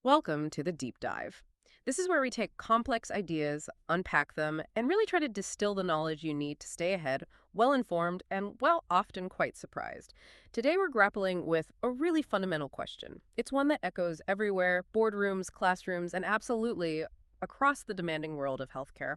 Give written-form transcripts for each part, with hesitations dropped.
Welcome to the Deep Dive. This is where we take complex ideas, unpack them, and really try to distill the knowledge you need to stay ahead, well informed, and, well, often quite surprised. Today we're grappling with a really fundamental question. It's one that echoes everywhere boardrooms, classrooms, and absolutely across the demanding world of healthcare.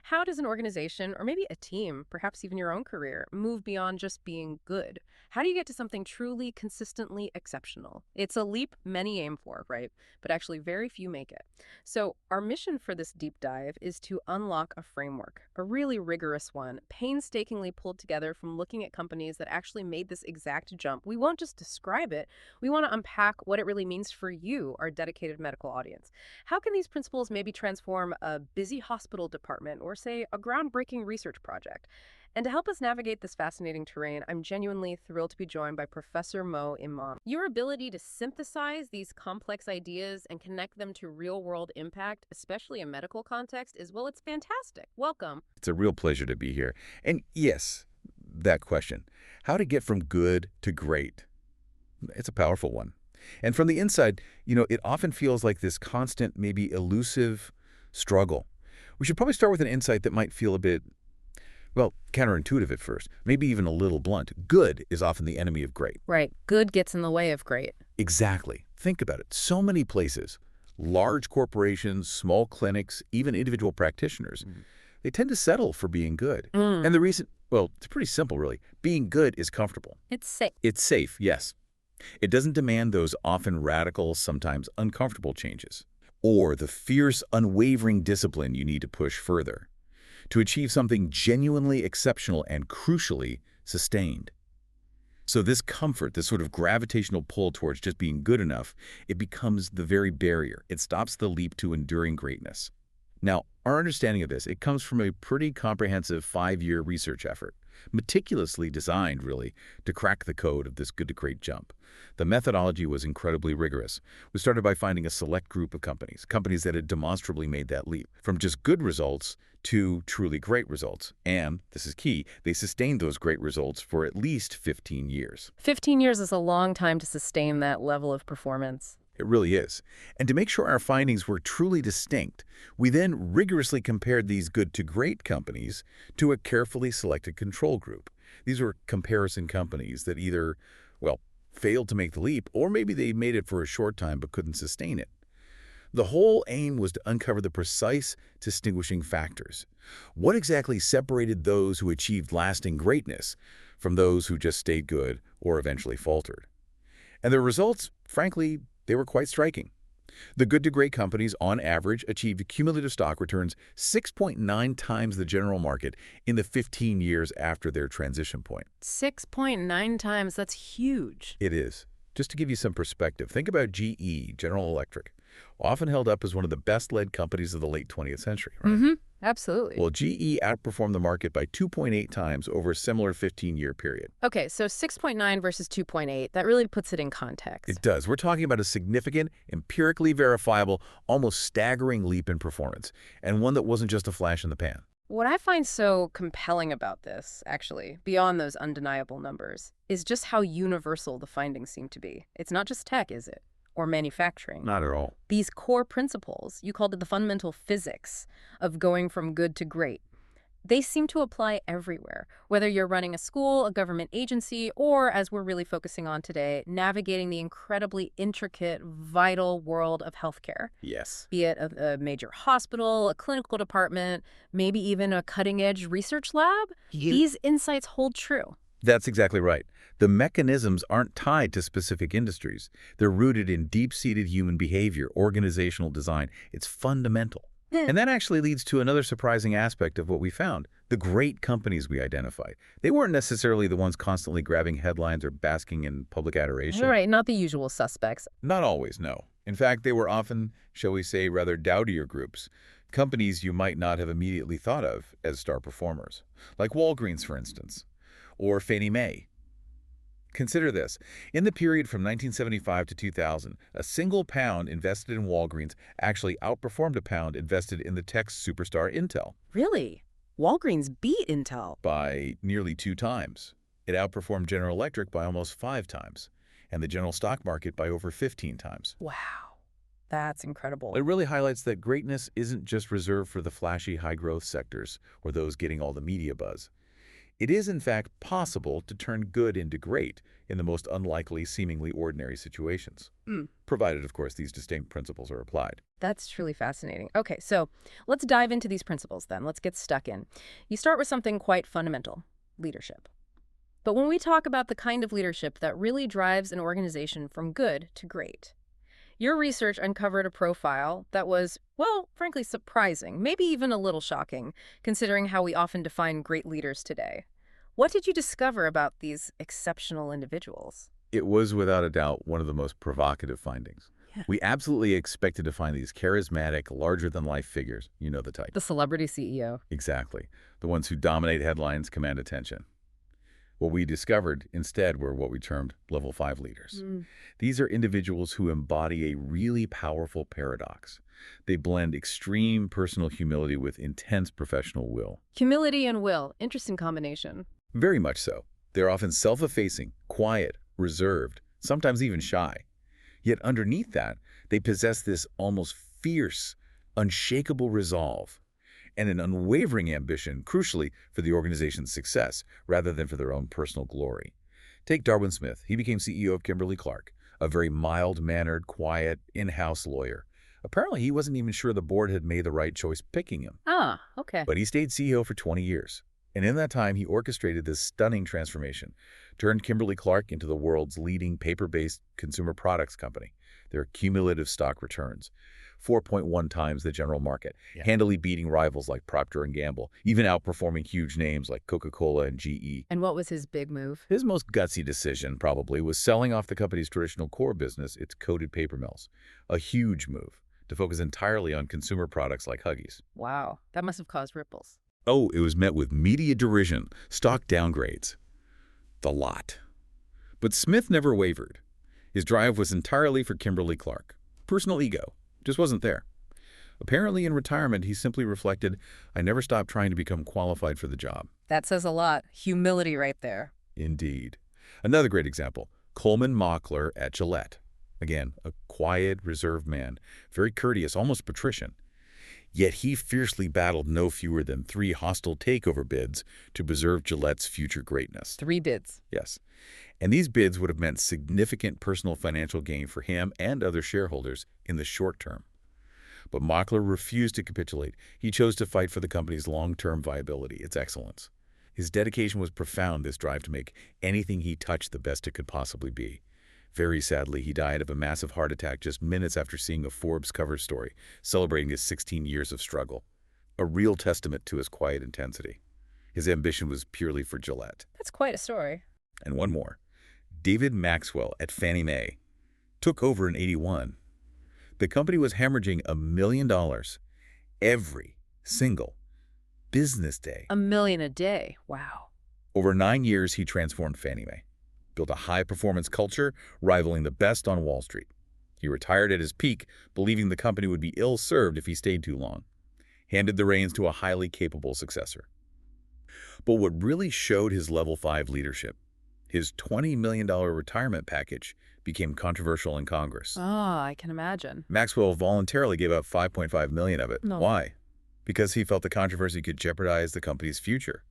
How does an organization, or maybe a team, perhaps even your own career, move beyond just being good? How do you get to something truly, consistently exceptional? It's a leap many aim for, right? But actually very few make it. So, our mission for this deep dive is to unlock a framework, a really rigorous one, painstakingly pulled together from looking at companies that actually made this exact jump. We won't just describe it, we want to unpack what it really means for you, our dedicated medical audience. How can these principles maybe transform a busy hospital department or, say, a groundbreaking research project? And to help us navigate this fascinating terrain, I'm genuinely thrilled to be joined by Professor Mo Imam. Your ability to synthesize these complex ideas and connect them to real world impact, especially in medical context, is, well, it's fantastic. Welcome. It's a real pleasure to be here. And yes, that question, how to get from good to great, it's a powerful one. And from the inside, it often feels like this constant, maybe elusive struggle. We should probably start with an insight that might feel a bit, well, counterintuitive at first, maybe even a little blunt. Good is often the enemy of great. Right. Good gets in the way of great. Exactly. Think about it. So many places, large corporations, small clinics, even individual practitioners, they tend to settle for being good. Mm. And the reason, well, it's pretty simple, really. Being good is comfortable. It's safe. It's safe, yes. It doesn't demand those often radical, sometimes uncomfortable changes, or the fierce, unwavering discipline you need to push further to achieve something genuinely exceptional and, crucially, sustained. So this comfort, this sort of gravitational pull towards just being good enough, it becomes the very barrier. It stops the leap to enduring greatness. Now, our understanding of this, it comes from a pretty comprehensive 5-year research effort, meticulously designed, really, to crack the code of this good-to-great jump. The methodology was incredibly rigorous. We started by finding a select group of companies that had demonstrably made that leap, from just good results to truly great results. And, this is key, they sustained those great results for at least 15 years. 15 years is a long time to sustain that level of performance. It really is. And to make sure our findings were truly distinct, we then rigorously compared these good to great companies to a carefully selected control group. These were comparison companies that either, well, failed to make the leap, or maybe they made it for a short time but couldn't sustain it. The whole aim was to uncover the precise distinguishing factors. What exactly separated those who achieved lasting greatness from those who just stayed good or eventually faltered? And the results, frankly, they were quite striking. The good-to-great companies, on average, achieved cumulative stock returns 6.9 times the general market in the 15 years after their transition point. 6.9 times, that's huge. It is. Just to give you some perspective, think about GE, General Electric, often held up as one of the best-led companies of the late 20th century, right? Absolutely. Well, GE outperformed the market by 2.8 times over a similar 15-year period. Okay, so 6.9 versus 2.8, that really puts it in context. It does. We're talking about a significant, empirically verifiable, almost staggering leap in performance, and one that wasn't just a flash in the pan. What I find so compelling about this, actually, beyond those undeniable numbers, is just how universal the findings seem to be. It's not just tech, is it? Or manufacturing. Not at all. These core principles, you called it the fundamental physics of going from good to great, they seem to apply everywhere, whether you're running a school, a government agency, or, as we're really focusing on today, navigating the incredibly intricate, vital world of healthcare. Yes. Be it a major hospital, a clinical department, maybe even a cutting-edge research lab, these insights hold true. That's exactly right. The mechanisms aren't tied to specific industries. They're rooted in deep-seated human behavior, organizational design. It's fundamental. And that actually leads to another surprising aspect of what we found. The great companies we identified. They weren't necessarily the ones constantly grabbing headlines or basking in public adoration. Right, not the usual suspects. Not always, no. In fact, they were often, shall we say, rather dowdier groups. Companies you might not have immediately thought of as star performers. Like Walgreens, for instance. Or Fannie Mae. Consider this. In the period from 1975 to 2000, a single pound invested in Walgreens actually outperformed a pound invested in the tech superstar Intel. Really? Walgreens beat Intel. By nearly 2 times. It outperformed General Electric by almost 5 times, and the general stock market by over 15 times. Wow. That's incredible. It really highlights that greatness isn't just reserved for the flashy high-growth sectors or those getting all the media buzz. It is, in fact, possible to turn good into great in the most unlikely, seemingly ordinary situations, Mm. provided, of course, these distinct principles are applied. That's truly fascinating. Okay, so let's dive into these principles then. Let's get stuck in. You start with something quite fundamental, leadership. But when we talk about the kind of leadership that really drives an organization from good to great, your research uncovered a profile that was, well, frankly surprising, maybe even a little shocking, considering how we often define great leaders today. What did you discover about these exceptional individuals? It was, without a doubt, one of the most provocative findings. Yeah. We absolutely expected to find these charismatic, larger-than-life figures. You know the type. The celebrity CEO. Exactly. The ones who dominate headlines, command attention. What we discovered instead were what we termed level 5 leaders. These are individuals who embody a really powerful paradox. They blend extreme personal humility with intense professional will. Humility and will. Interesting combination. Very much so. They're often self-effacing, quiet, reserved, sometimes even shy. Yet underneath that, they possess this almost fierce, unshakable resolve and an unwavering ambition, crucially, for the organization's success, rather than for their own personal glory. Take Darwin Smith. He became CEO of Kimberly-Clark, a very mild-mannered, quiet, in-house lawyer. Apparently, he wasn't even sure the board had made the right choice picking him. Ah, okay. But he stayed CEO for 20 years. And in that time, he orchestrated this stunning transformation, turned Kimberly-Clark into the world's leading paper-based consumer products company. Their cumulative stock returns, 4.1 times the general market, handily beating rivals like Procter & Gamble, even outperforming huge names like Coca-Cola and GE. And what was his big move? His most gutsy decision, probably, was selling off the company's traditional core business, its coated paper mills. A huge move to focus entirely on consumer products like Huggies. Wow, that must have caused ripples. Oh, it was met with media derision, stock downgrades. The lot. But Smith never wavered. His drive was entirely for Kimberly-Clark. Personal ego just wasn't there. Apparently in retirement, he simply reflected, I never stopped trying to become qualified for the job. That says a lot. Humility right there. Indeed. Another great example, Coleman Mockler at Gillette. Again, a quiet, reserved man, very courteous, almost patrician. Yet he fiercely battled no fewer than 3 hostile takeover bids to preserve Gillette's future greatness. 3 bids. Yes. And these bids would have meant significant personal financial gain for him and other shareholders in the short term. But Mockler refused to capitulate. He chose to fight for the company's long-term viability, its excellence. His dedication was profound, this drive to make anything he touched the best it could possibly be. Very sadly, he died of a massive heart attack just minutes after seeing a Forbes cover story celebrating his 16 years of struggle. A real testament to his quiet intensity. His ambition was purely for Gillette. That's quite a story. And one more. David Maxwell at Fannie Mae took over in '81. The company was hemorrhaging $1 million every single business day. $1 million a day. Wow. Over 9 years, he transformed Fannie Mae, built a high-performance culture rivaling the best on Wall Street. He retired at his peak, believing the company would be ill-served if he stayed too long, handed the reins to a highly capable successor. But what really showed his level 5 leadership, his $20 million retirement package, became controversial in Congress. Oh, I can imagine. Maxwell voluntarily gave up $5.5 million of it. No. Why? Because he felt the controversy could jeopardize the company's future.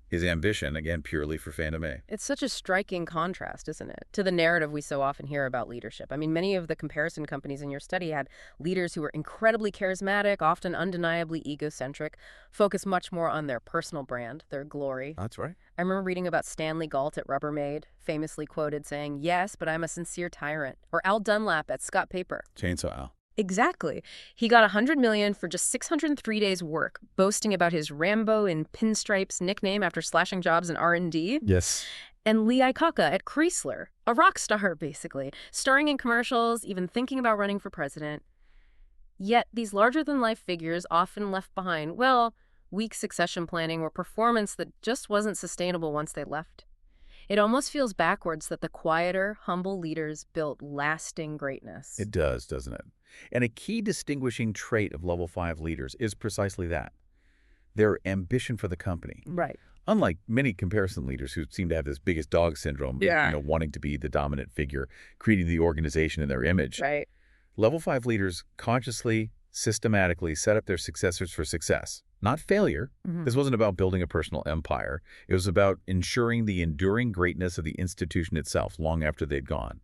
His ambition, again, purely for Fannie Mae. It's such a striking contrast, isn't it, to the narrative we so often hear about leadership. I mean, many of the comparison companies in your study had leaders who were incredibly charismatic, often undeniably egocentric, focused much more on their personal brand, their glory. That's right. I remember reading about Stanley Galt at Rubbermaid, famously quoted saying, "Yes, but I'm a sincere tyrant." Or Al Dunlap at Scott Paper. Chainsaw Al. Exactly. He got $100 million for just 603 days' work, boasting about his Rambo in pinstripes nickname after slashing jobs in R&D. Yes. And Lee Iacocca at Chrysler, a rock star, basically, starring in commercials, even thinking about running for president. Yet these larger-than-life figures often left behind, well, weak succession planning or performance that just wasn't sustainable once they left. It almost feels backwards that the quieter, humble leaders built lasting greatness. It does, doesn't it? And a key distinguishing trait of level 5 leaders is precisely that. Their ambition for the company. Right. Unlike many comparison leaders who seem to have this biggest dog syndrome, Yeah. wanting to be the dominant figure, creating the organization in their image. Right. Level 5 leaders consciously, systematically set up their successors for success, not failure. Mhm. This wasn't about building a personal empire. It was about ensuring the enduring greatness of the institution itself long after they'd gone.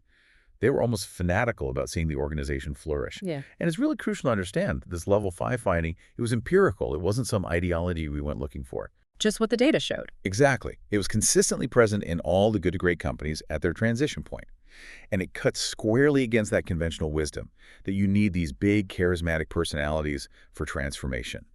They were almost fanatical about seeing the organization flourish. Yeah. And it's really crucial to understand this level 5 finding. It was empirical. It wasn't some ideology we went looking for. Just what the data showed. Exactly. It was consistently present in all the good to great companies at their transition point. And it cuts squarely against that conventional wisdom that you need these big, charismatic personalities for transformation.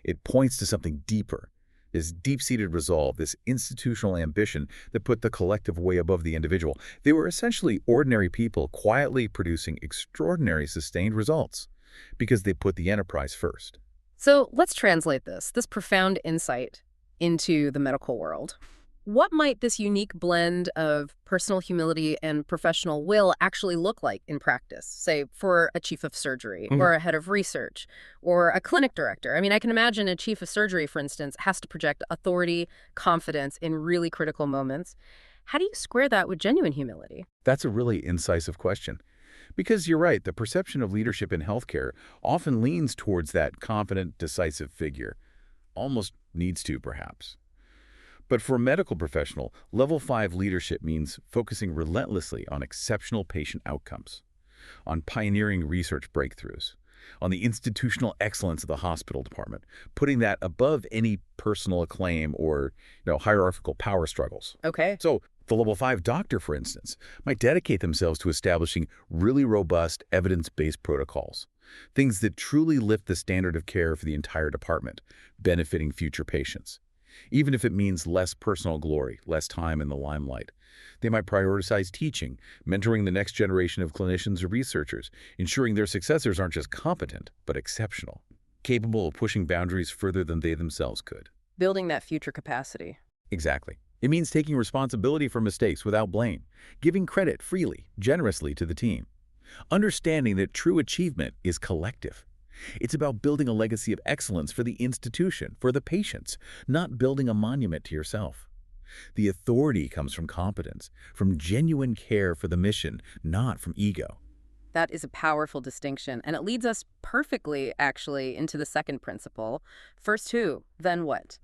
It points to something deeper, this deep-seated resolve, this institutional ambition that put the collective way above the individual. They were essentially ordinary people quietly producing extraordinary sustained results because they put the enterprise first. So let's translate this profound insight into the medical world. What might this unique blend of personal humility and professional will actually look like in practice, say, for a chief of surgery or a head of research or a clinic director? I mean, I can imagine a chief of surgery, for instance, has to project authority, confidence in really critical moments. How do you square that with genuine humility? That's a really incisive question. Because you're right, the perception of leadership in healthcare often leans towards that confident, decisive figure. Almost needs to, perhaps. But for a medical professional, level 5 leadership means focusing relentlessly on exceptional patient outcomes, on pioneering research breakthroughs, on the institutional excellence of the hospital department, putting that above any personal acclaim or, hierarchical power struggles. Okay. So the level 5 doctor, for instance, might dedicate themselves to establishing really robust, evidence-based protocols, things that truly lift the standard of care for the entire department, benefiting future patients. Even if it means less personal glory, less time in the limelight. They might prioritize teaching, mentoring the next generation of clinicians or researchers, ensuring their successors aren't just competent, but exceptional, capable of pushing boundaries further than they themselves could. Building that future capacity. Exactly. It means taking responsibility for mistakes without blame, giving credit freely, generously to the team, understanding that true achievement is collective. It's about building a legacy of excellence for the institution, for the patients, not building a monument to yourself. The authority comes from competence, from genuine care for the mission, not from ego. That is a powerful distinction, and it leads us perfectly, actually, into the second principle. First who, then what?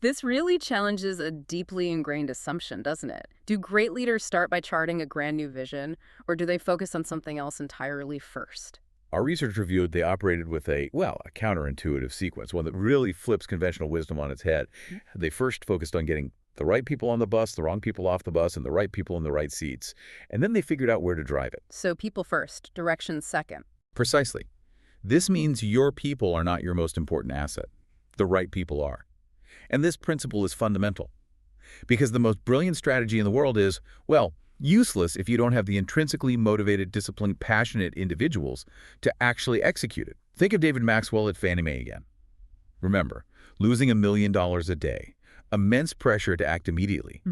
This really challenges a deeply ingrained assumption, doesn't it? Do great leaders start by charting a grand new vision, or do they focus on something else entirely first? Our research reviewed they operated with a counterintuitive sequence, one that really flips conventional wisdom on its head. They first focused on getting the right people on the bus, the wrong people off the bus, and the right people in the right seats. And then they figured out where to drive it. So people first, directions second. Precisely. This means your people are not your most important asset. The right people are. And this principle is fundamental. Because the most brilliant strategy in the world is, useless if you don't have the intrinsically motivated, disciplined, passionate individuals to actually execute it. Think of David Maxwell at Fannie Mae again. Remember, losing $1 million a day, immense pressure to act immediately.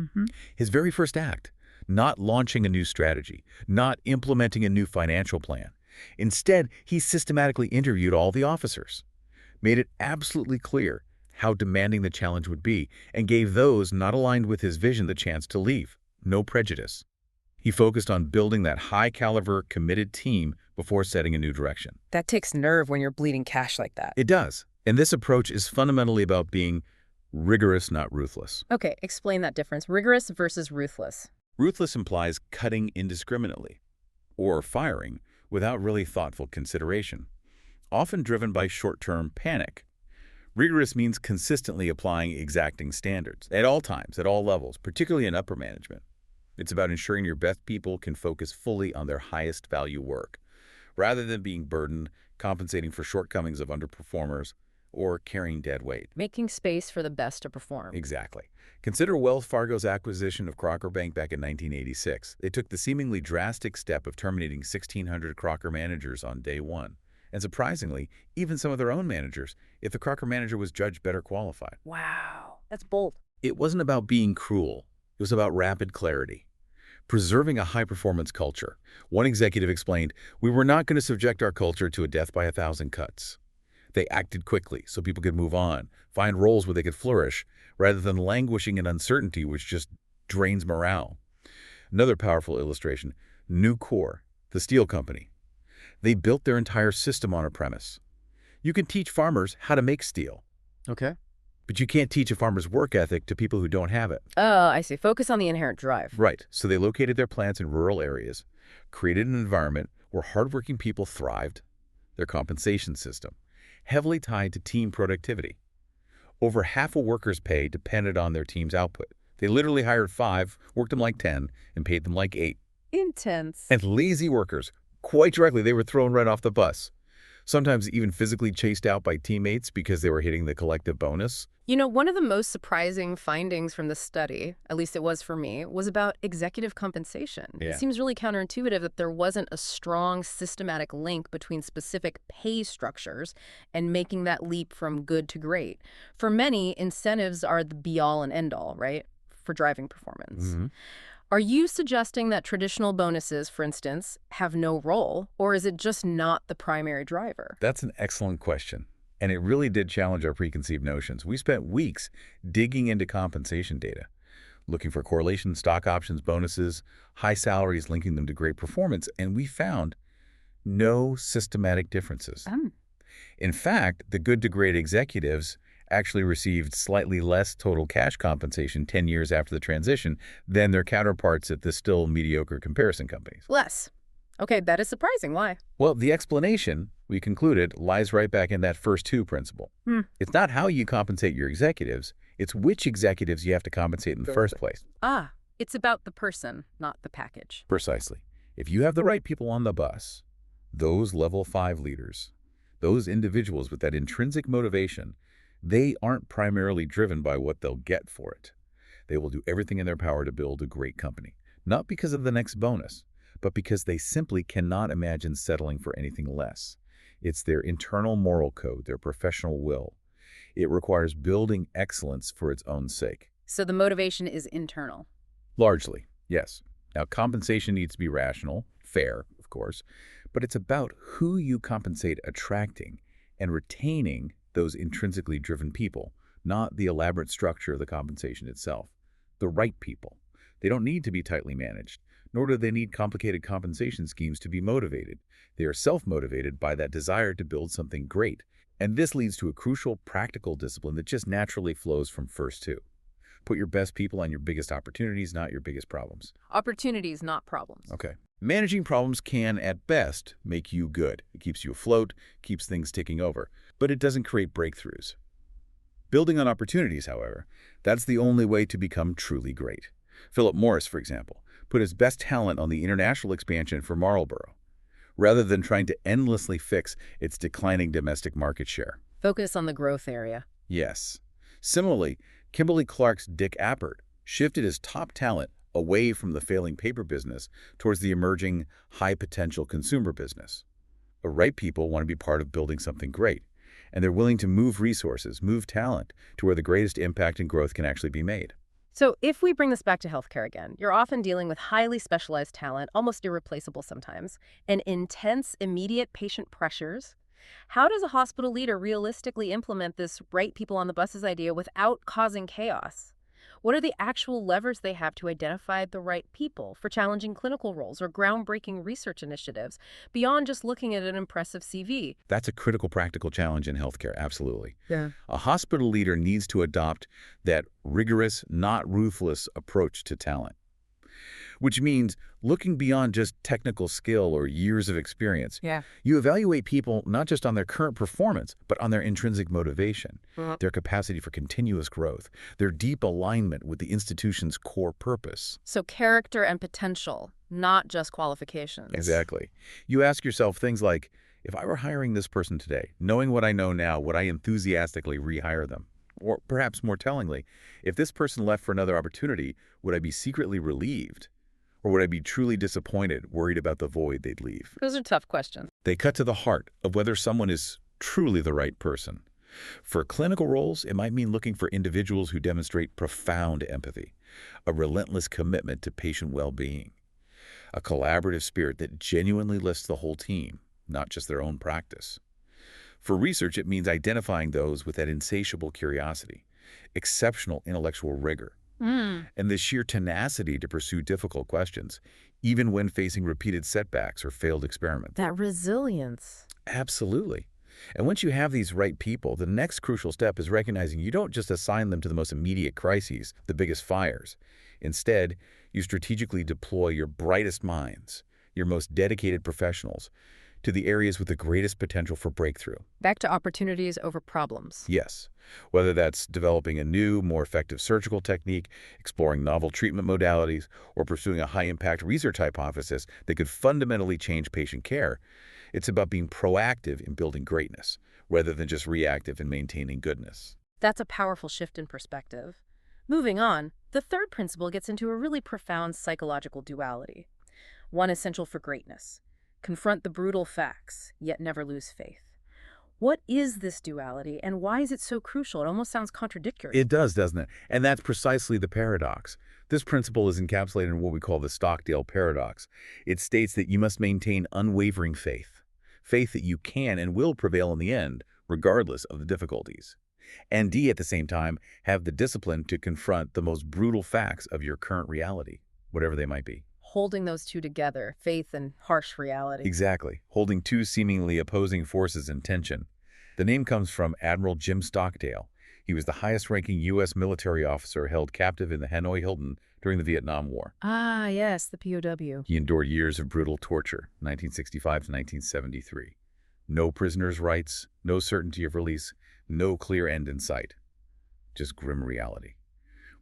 His very first act, not launching a new strategy, not implementing a new financial plan. Instead, he systematically interviewed all the officers, made it absolutely clear how demanding the challenge would be, and gave those not aligned with his vision the chance to leave. No prejudice. He focused on building that high-caliber, committed team before setting a new direction. That takes nerve when you're bleeding cash like that. It does. And this approach is fundamentally about being rigorous, not ruthless. Okay, explain that difference. Rigorous versus ruthless. Ruthless implies cutting indiscriminately, or firing without really thoughtful consideration, often driven by short-term panic. Rigorous means consistently applying exacting standards at all times, at all levels, particularly in upper management. It's about ensuring your best people can focus fully on their highest value work, rather than being burdened, compensating for shortcomings of underperformers, or carrying dead weight. Making space for the best to perform. Exactly. Consider Wells Fargo's acquisition of Crocker Bank back in 1986. They took the seemingly drastic step of terminating 1,600 Crocker managers on day one. And surprisingly, even some of their own managers, if the Crocker manager was judged better qualified. Wow, that's bold. It wasn't about being cruel. It was about rapid clarity. Preserving a high-performance culture. One executive explained, "We were not going to subject our culture to a death by 1,000 cuts." They acted quickly so people could move on, find roles where they could flourish, rather than languishing in uncertainty, which just drains morale. Another powerful illustration, Nucor, the steel company. They built their entire system on a premise. You can teach farmers how to make steel, Okay. but you can't teach a farmer's work ethic to people who don't have it. Oh, I see. Focus on the inherent drive. Right. So they located their plants in rural areas, created an environment where hardworking people thrived, their compensation system, heavily tied to team productivity. Over half a worker's pay depended on their team's output. They literally hired 5, worked them like 10, and paid them like 8. Intense. And lazy workers, quite directly, they were thrown right off the bus. Sometimes even physically chased out by teammates because they were hitting the collective bonus. You know, one of the most surprising findings from the study, at least it was for me, was about executive compensation. Yeah. It seems really counterintuitive that there wasn't a strong systematic link between specific pay structures and making that leap from good to great. For many, incentives are the be-all and end-all, right, for driving performance. Are you suggesting that traditional bonuses, for instance, have no role, or is it just not the primary driver? That's an excellent question. And it really did challenge our preconceived notions. We spent weeks digging into compensation data, looking for correlations, stock options, bonuses, high salaries linking them to great performance, and we found no systematic differences. In fact, the good to great executives actually received slightly less total cash compensation 10 years after the transition than their counterparts at the still mediocre comparison companies. Less. Okay, that is surprising. Why? Well, the explanation, we concluded, lies right back in that first 2 principle. It's not how you compensate your executives, it's which executives you have to compensate in the first place. Ah, it's about the person, not the package. Precisely. If you have the right people on the bus, those level 5 leaders, those individuals with that intrinsic motivation, they aren't primarily driven by what they'll get for it. They will do everything in their power to build a great company, not because of the next bonus, but because they simply cannot imagine settling for anything less. It's their internal moral code, their professional will. It requires building excellence for its own sake. So the motivation is internal. Largely, yes. Now, compensation needs to be rational, fair, of course, but it's about who you compensate attracting and retaining those intrinsically driven people, not the elaborate structure of the compensation itself. The right people. They don't need to be tightly managed, nor do they need complicated compensation schemes to be motivated. They are self-motivated by that desire to build something great. And this leads to a crucial practical discipline that just naturally flows from first 2. Put your best people on your biggest opportunities, not your biggest problems. Opportunities, not problems. Okay. Managing problems can, at best, make you good. It keeps you afloat, keeps things ticking over, but it doesn't create breakthroughs. Building on opportunities, however, that's the only way to become truly great. Philip Morris, for example, put his best talent on the international expansion for Marlboro, rather than trying to endlessly fix its declining domestic market share. Focus on the growth area. Yes. Similarly, Kimberly-Clark's Dick Appert shifted his top talent away from the failing paper business towards the emerging high-potential consumer business. The right people want to be part of building something great, and they're willing to move resources, move talent, to where the greatest impact and growth can actually be made. So if we bring this back to healthcare again, you're often dealing with highly specialized talent, almost irreplaceable sometimes, and intense, immediate patient pressures. How does a hospital leader realistically implement this right people on the buses idea without causing chaos? What are the actual levers they have to identify the right people for challenging clinical roles or groundbreaking research initiatives beyond just looking at an impressive CV? That's a critical practical challenge in healthcare, absolutely. Yeah. A hospital leader needs to adopt that rigorous, not ruthless approach to talent, which means looking beyond just technical skill or years of experience. Yeah. You evaluate people not just on their current performance, but on their intrinsic motivation, their capacity for continuous growth, their deep alignment with the institution's core purpose. So character and potential, not just qualifications. Exactly. You ask yourself things like, if I were hiring this person today, knowing what I know now, would I enthusiastically rehire them? Or perhaps more tellingly, if this person left for another opportunity, would I be secretly relieved? Or would I be truly disappointed, worried about the void they'd leave? Those are tough questions. They cut to the heart of whether someone is truly the right person. For clinical roles, it might mean looking for individuals who demonstrate profound empathy, a relentless commitment to patient well-being, a collaborative spirit that genuinely lifts the whole team, not just their own practice. For research, it means identifying those with that insatiable curiosity, exceptional intellectual rigor, Mm. and the sheer tenacity to pursue difficult questions, even when facing repeated setbacks or failed experiments. That resilience. Absolutely. And once you have these right people, the next crucial step is recognizing you don't just assign them to the most immediate crises, the biggest fires. Instead, you strategically deploy your brightest minds, your most dedicated professionals, to the areas with the greatest potential for breakthrough. Back to opportunities over problems. Yes, whether that's developing a new, more effective surgical technique, exploring novel treatment modalities, or pursuing a high-impact research hypothesis that could fundamentally change patient care, it's about being proactive in building greatness, rather than just reactive in maintaining goodness. That's a powerful shift in perspective. Moving on, the third principle gets into a really profound psychological duality. One essential for greatness. Confront the brutal facts, yet never lose faith. What is this duality, and why is it so crucial? It almost sounds contradictory. It does, doesn't it? And that's precisely the paradox. This principle is encapsulated in what we call the Stockdale paradox. It states that you must maintain unwavering faith, faith that you can and will prevail in the end, regardless of the difficulties. And at the same time, have the discipline to confront the most brutal facts of your current reality, whatever they might be. Holding those two together, faith and harsh reality. Exactly, holding two seemingly opposing forces in tension. The name comes from Admiral Jim Stockdale. He was the highest-ranking U.S. military officer held captive in the Hanoi Hilton during the Vietnam War. Ah, yes, the POW. He endured years of brutal torture, 1965 to 1973. No prisoners' rights, no certainty of release, no clear end in sight. Just grim reality.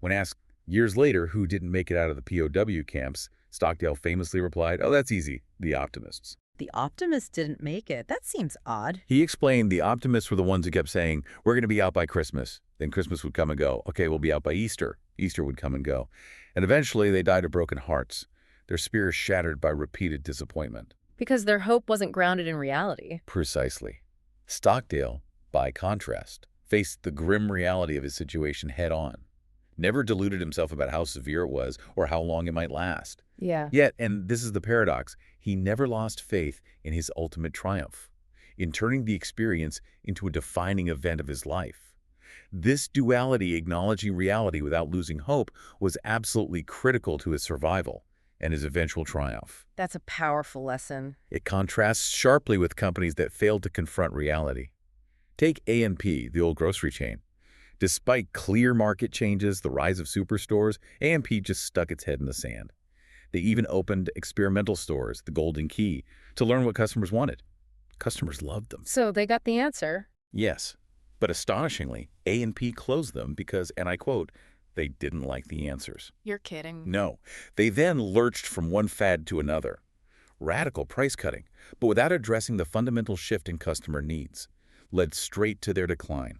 When asked years later who didn't make it out of the POW camps, Stockdale famously replied, "Oh, that's easy, the optimists." The optimists didn't make it. That seems odd. He explained the optimists were the ones who kept saying, "We're going to be out by Christmas." Then Christmas would come and go. Okay, we'll be out by Easter. Easter would come and go. And eventually they died of broken hearts, their spirits shattered by repeated disappointment. Because their hope wasn't grounded in reality. Precisely. Stockdale, by contrast, faced the grim reality of his situation head-on. Never deluded himself about how severe it was or how long it might last. Yeah. Yet, and this is the paradox, he never lost faith in his ultimate triumph, in turning the experience into a defining event of his life. This duality, acknowledging reality without losing hope, was absolutely critical to his survival and his eventual triumph. That's a powerful lesson. It contrasts sharply with companies that failed to confront reality. Take A&P, the old grocery chain. Despite clear market changes, the rise of superstores, A&P just stuck its head in the sand. They even opened experimental stores, the Golden Key, to learn what customers wanted. Customers loved them. So they got the answer. Yes, but astonishingly, A&P closed them because, and I quote, they didn't like the answers. You're kidding. No, they then lurched from one fad to another. Radical price cutting, but without addressing the fundamental shift in customer needs, led straight to their decline.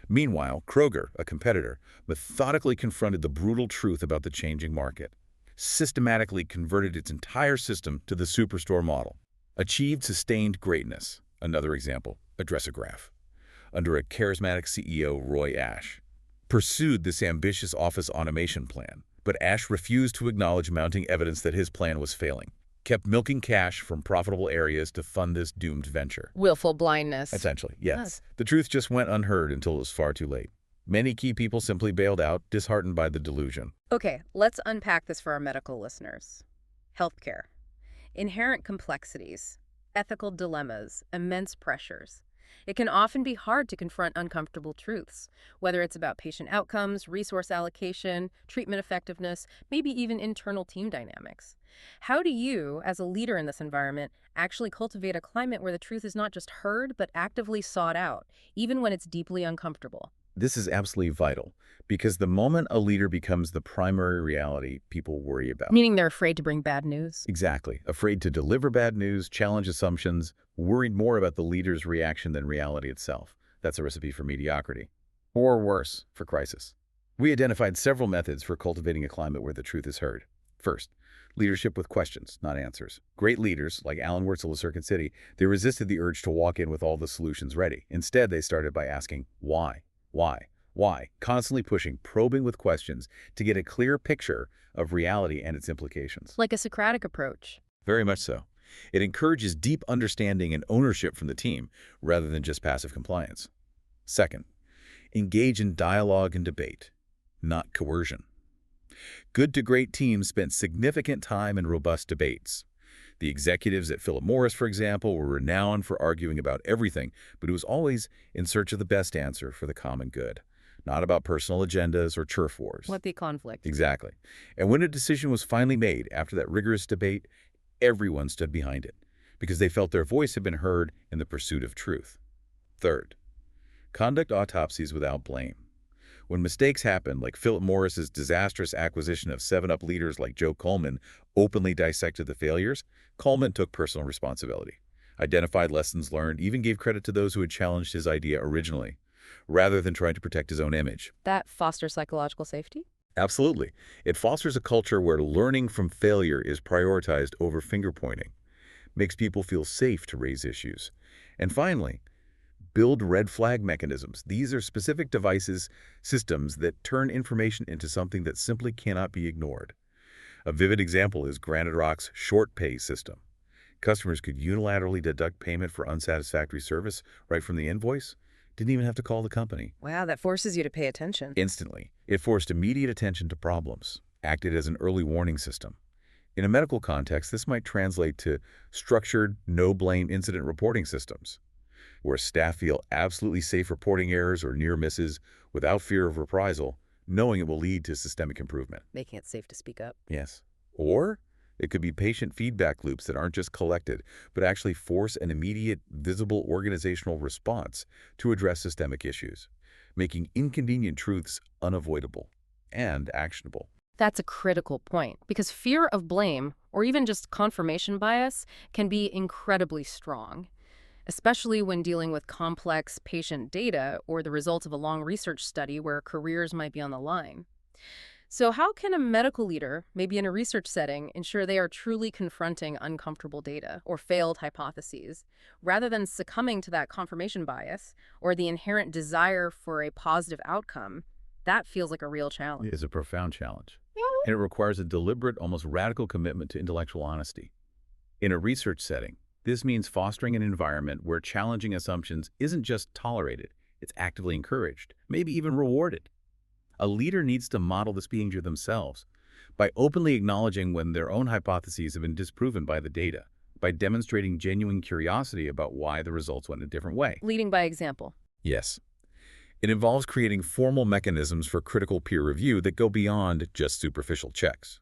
Meanwhile, Kroger, a competitor, methodically confronted the brutal truth about the changing market, systematically converted its entire system to the superstore model, achieved sustained greatness. Another example, Addressograph, under a charismatic CEO, Roy Ashe, pursued this ambitious office automation plan, but Ashe refused to acknowledge mounting evidence that his plan was failing, kept milking cash from profitable areas to fund this doomed venture. Willful blindness. Essentially, yes. Yes. The truth just went unheard until it was far too late. Many key people simply bailed out, disheartened by the delusion. Okay, let's unpack this for our medical listeners. Healthcare. Inherent complexities, ethical dilemmas, immense pressures. It can often be hard to confront uncomfortable truths, whether it's about patient outcomes, resource allocation, treatment effectiveness, maybe even internal team dynamics. How do you, as a leader in this environment, actually cultivate a climate where the truth is not just heard, but actively sought out, even when it's deeply uncomfortable? This is absolutely vital, because the moment a leader becomes the primary reality, people worry about. Meaning they're afraid to bring bad news? Exactly. Afraid to deliver bad news, challenge assumptions, worried more about the leader's reaction than reality itself. That's a recipe for mediocrity. Or worse, for crisis. We identified several methods for cultivating a climate where the truth is heard. First, leadership with questions, not answers. Great leaders, like Alan Wurtzel of Circuit City, they resisted the urge to walk in with all the solutions ready. Instead, they started by asking, why? Why? Why? Constantly pushing, probing with questions to get a clear picture of reality and its implications. Like a Socratic approach. Very much so. It encourages deep understanding and ownership from the team, rather than just passive compliance. Second, engage in dialogue and debate, not coercion. Good to great teams spent significant time in robust debates. The executives at Philip Morris, for example, were renowned for arguing about everything, but it was always in search of the best answer for the common good, not about personal agendas or turf wars. What the conflict? Exactly. And when a decision was finally made after that rigorous debate, everyone stood behind it because they felt their voice had been heard in the pursuit of truth. Third, conduct autopsies without blame. When mistakes happen, like Philip Morris's disastrous acquisition of 7-Up leaders like Joe Coleman openly dissected the failures, Coleman took personal responsibility, identified lessons learned, even gave credit to those who had challenged his idea originally, rather than trying to protect his own image. That fosters psychological safety? Absolutely. It fosters a culture where learning from failure is prioritized over finger-pointing, makes people feel safe to raise issues. And finally, build red flag mechanisms. These are specific systems that turn information into something that simply cannot be ignored. A vivid example is Granite Rock's short pay system. Customers could unilaterally deduct payment for unsatisfactory service right from the invoice. Didn't even have to call the company. Wow, that forces you to pay attention. Instantly. It forced immediate attention to problems, acted as an early warning system. In a medical context, this might translate to structured, no-blame incident reporting systems, where staff feel absolutely safe reporting errors or near misses without fear of reprisal, knowing it will lead to systemic improvement. Making it safe to speak up. Yes. Or it could be patient feedback loops that aren't just collected, but actually force an immediate, visible organizational response to address systemic issues, making inconvenient truths unavoidable and actionable. That's a critical point, because fear of blame, or even just confirmation bias, can be incredibly strong, especially when dealing with complex patient data or the results of a long research study where careers might be on the line. So how can a medical leader, maybe in a research setting, ensure they are truly confronting uncomfortable data or failed hypotheses, rather than succumbing to that confirmation bias or the inherent desire for a positive outcome? That feels like a real challenge. It is a profound challenge, and it requires a deliberate, almost radical commitment to intellectual honesty. In a research setting, this means fostering an environment where challenging assumptions isn't just tolerated, it's actively encouraged, maybe even rewarded. A leader needs to model this behavior themselves by openly acknowledging when their own hypotheses have been disproven by the data, by demonstrating genuine curiosity about why the results went a different way. Leading by example. Yes. It involves creating formal mechanisms for critical peer review that go beyond just superficial checks.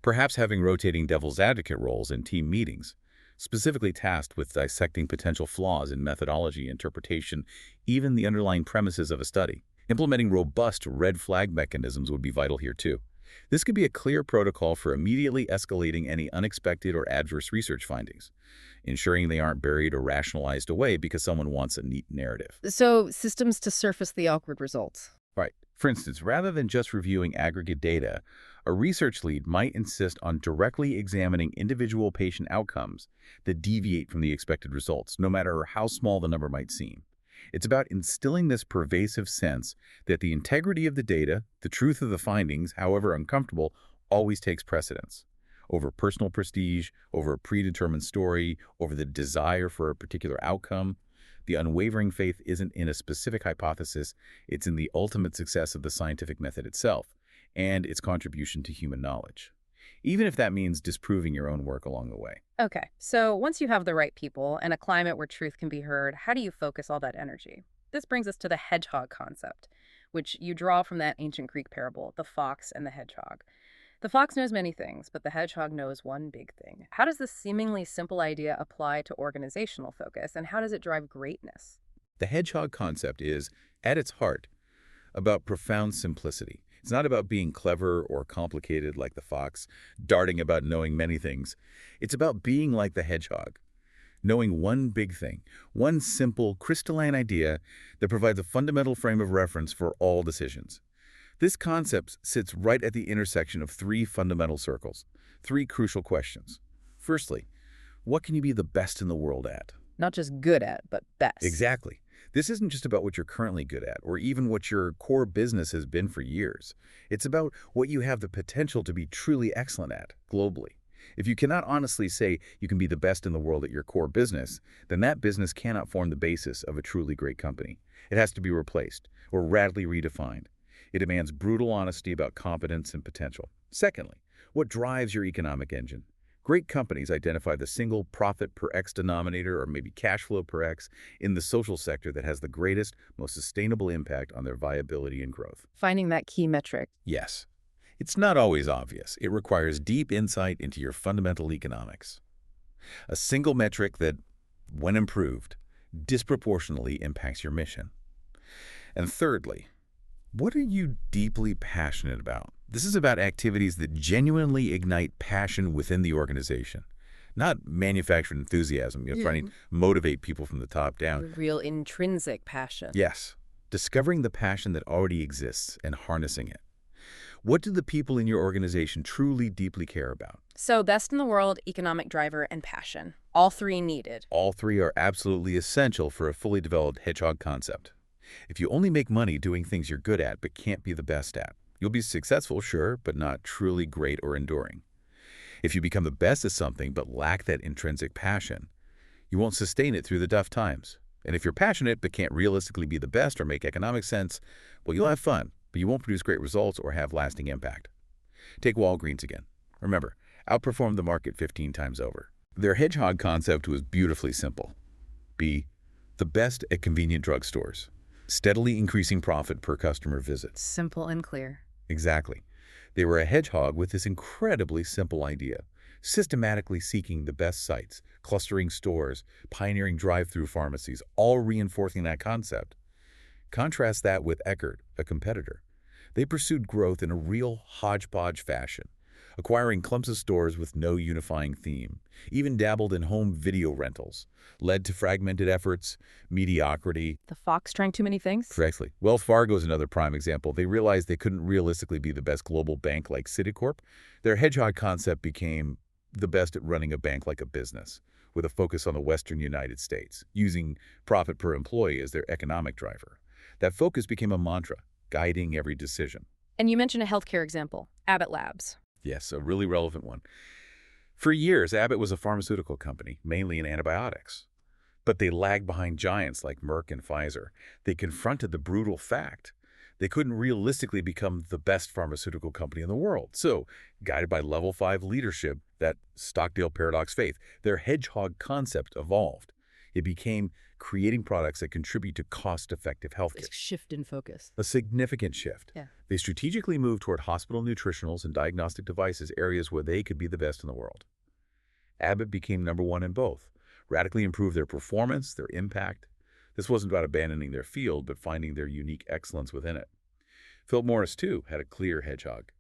Perhaps having rotating devil's advocate roles in team meetings, specifically tasked with dissecting potential flaws in methodology, interpretation, even the underlying premises of a study. Implementing robust red flag mechanisms would be vital here too. This could be a clear protocol for immediately escalating any unexpected or adverse research findings, ensuring they aren't buried or rationalized away because someone wants a neat narrative. So, systems to surface the awkward results. Right. For instance, rather than just reviewing aggregate data, a research lead might insist on directly examining individual patient outcomes that deviate from the expected results, no matter how small the number might seem. It's about instilling this pervasive sense that the integrity of the data, the truth of the findings, however uncomfortable, always takes precedence over personal prestige, over a predetermined story, over the desire for a particular outcome. The unwavering faith isn't in a specific hypothesis, it's in the ultimate success of the scientific method itself and its contribution to human knowledge, even if that means disproving your own work along the way. Okay, so once you have the right people and a climate where truth can be heard, how do you focus all that energy? This brings us to the hedgehog concept, which you draw from that ancient Greek parable, the fox and the hedgehog. The fox knows many things, but the hedgehog knows one big thing. How does this seemingly simple idea apply to organizational focus, and how does it drive greatness? The hedgehog concept is, at its heart, about profound simplicity. It's not about being clever or complicated like the fox, darting about knowing many things. It's about being like the hedgehog, knowing one big thing, one simple, crystalline idea that provides a fundamental frame of reference for all decisions. This concept sits right at the intersection of three fundamental circles, three crucial questions. Firstly, what can you be the best in the world at? Not just good at, but best. Exactly. This isn't just about what you're currently good at, or even what your core business has been for years. It's about what you have the potential to be truly excellent at, globally. If you cannot honestly say you can be the best in the world at your core business, then that business cannot form the basis of a truly great company. It has to be replaced, or radically redefined. It demands brutal honesty about competence and potential. Secondly, what drives your economic engine? Great companies identify the single profit per X denominator or maybe cash flow per X in the social sector that has the greatest, most sustainable impact on their viability and growth. Finding that key metric. Yes, it's not always obvious. It requires deep insight into your fundamental economics. A single metric that, when improved, disproportionately impacts your mission. And thirdly, what are you deeply passionate about? This is about activities that genuinely ignite passion within the organization, not manufactured enthusiasm, trying to motivate people from the top down. Real intrinsic passion. Yes, discovering the passion that already exists and harnessing it. What do the people in your organization truly deeply care about? So best in the world, economic driver, and passion. All three needed. All three are absolutely essential for a fully developed hedgehog concept. If you only make money doing things you're good at but can't be the best at, you'll be successful, sure, but not truly great or enduring. If you become the best at something but lack that intrinsic passion, you won't sustain it through the tough times. And if you're passionate but can't realistically be the best or make economic sense, well, you'll have fun, but you won't produce great results or have lasting impact. Take Walgreens again. Remember, outperformed the market 15 times over. Their hedgehog concept was beautifully simple. Be the best at convenient drugstores, steadily increasing profit per customer visit. Simple and clear. Exactly. They were a hedgehog with this incredibly simple idea, systematically seeking the best sites, clustering stores, pioneering drive-through pharmacies, all reinforcing that concept. Contrast that with Eckerd, a competitor. They pursued growth in a real hodgepodge fashion, acquiring clumps of stores with no unifying theme, even dabbled in home video rentals, led to fragmented efforts, mediocrity. The fox trying too many things? Correctly. Wells Fargo is another prime example. They realized they couldn't realistically be the best global bank like Citicorp. Their hedgehog concept became the best at running a bank like a business, with a focus on the Western United States, using profit per employee as their economic driver. That focus became a mantra, guiding every decision. And you mentioned a healthcare example, Abbott Labs. Yes, a really relevant one. For years, Abbott was a pharmaceutical company, mainly in antibiotics. But they lagged behind giants like Merck and Pfizer. They confronted the brutal fact they couldn't realistically become the best pharmaceutical company in the world. So, guided by level 5 leadership, that Stockdale paradox faith, their hedgehog concept evolved. It became creating products that contribute to cost-effective healthcare. Shift in focus. A significant shift. Yeah. They strategically moved toward hospital nutritionals and diagnostic devices, areas where they could be the best in the world. Abbott became #1 in both, radically improved their performance, their impact. This wasn't about abandoning their field, but finding their unique excellence within it. Philip Morris, too, had a clear hedgehog.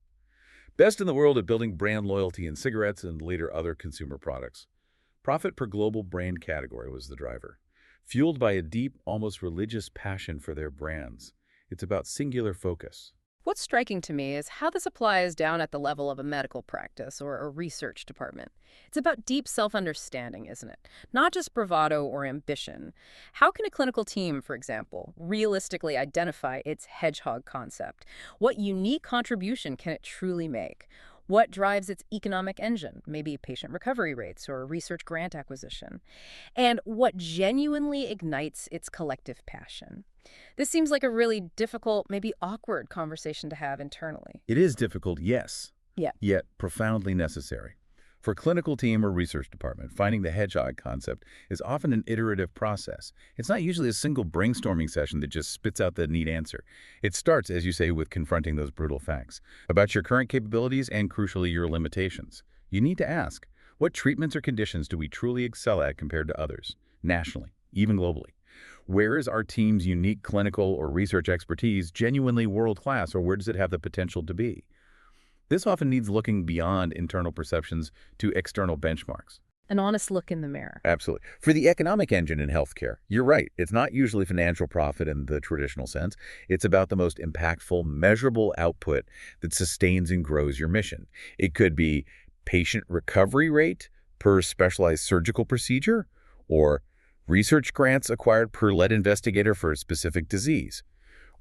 Best in the world at building brand loyalty in cigarettes and later other consumer products. Profit per global brand category was the driver, fueled by a deep, almost religious passion for their brands. It's about singular focus. What's striking to me is how this applies down at the level of a medical practice or a research department. It's about deep self-understanding, isn't it? Not just bravado or ambition. How can a clinical team, for example, realistically identify its hedgehog concept? What unique contribution can it truly make? What drives its economic engine? Maybe patient recovery rates or research grant acquisition. And what genuinely ignites its collective passion? This seems like a really difficult, maybe awkward conversation to have internally. It is difficult, yes. Yeah. Yet profoundly necessary. For a clinical team or research department, finding the hedgehog concept is often an iterative process. It's not usually a single brainstorming session that just spits out the neat answer. It starts, as you say, with confronting those brutal facts about your current capabilities and, crucially, your limitations. You need to ask, what treatments or conditions do we truly excel at compared to others, nationally, even globally? Where is our team's unique clinical or research expertise genuinely world-class, or where does it have the potential to be? This often needs looking beyond internal perceptions to external benchmarks. An honest look in the mirror. Absolutely. For the economic engine in healthcare, you're right. It's not usually financial profit in the traditional sense. It's about the most impactful, measurable output that sustains and grows your mission. It could be patient recovery rate per specialized surgical procedure, or research grants acquired per lead investigator for a specific disease,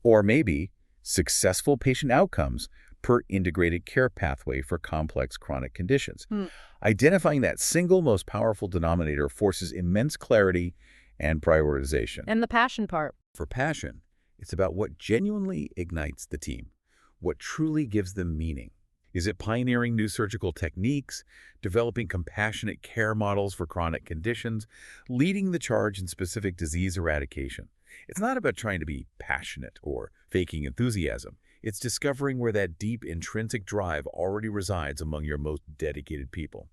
or maybe successful patient outcomes per integrated care pathway for complex chronic conditions. Identifying that single most powerful denominator forces immense clarity and prioritization. And the passion part. For passion, it's about what genuinely ignites the team. what truly gives them meaning. Is it pioneering new surgical techniques, developing compassionate care models for chronic conditions, leading the charge in specific disease eradication? It's not about trying to be passionate or faking enthusiasm. It's discovering where that deep intrinsic drive already resides among your most dedicated people.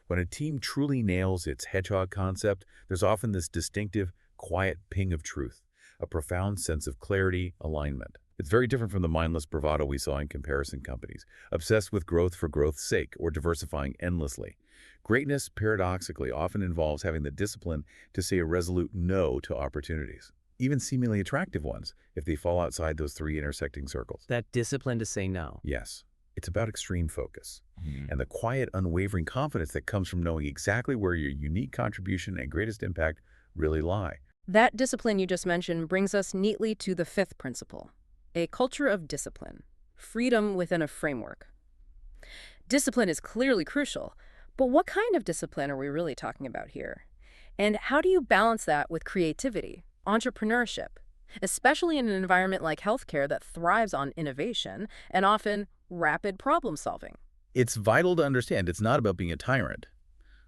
When a team truly nails its hedgehog concept, there's often this distinctive, quiet ping of truth, a profound sense of clarity, alignment. It's very different from the mindless bravado we saw in comparison companies, obsessed with growth for growth's sake or diversifying endlessly. Greatness, paradoxically, often involves having the discipline to say a resolute no to opportunities, even seemingly attractive ones, if they fall outside those three intersecting circles. That discipline to say no. Yes, it's about extreme focus and the quiet, unwavering confidence that comes from knowing exactly where your unique contribution and greatest impact really lie. That discipline you just mentioned brings us neatly to the fifth principle, a culture of discipline, freedom within a framework. Discipline is clearly crucial, but what kind of discipline are we really talking about here? And how do you balance that with creativity, entrepreneurship, especially in an environment like healthcare that thrives on innovation and often rapid problem solving? It's vital to understand it's not about being a tyrant.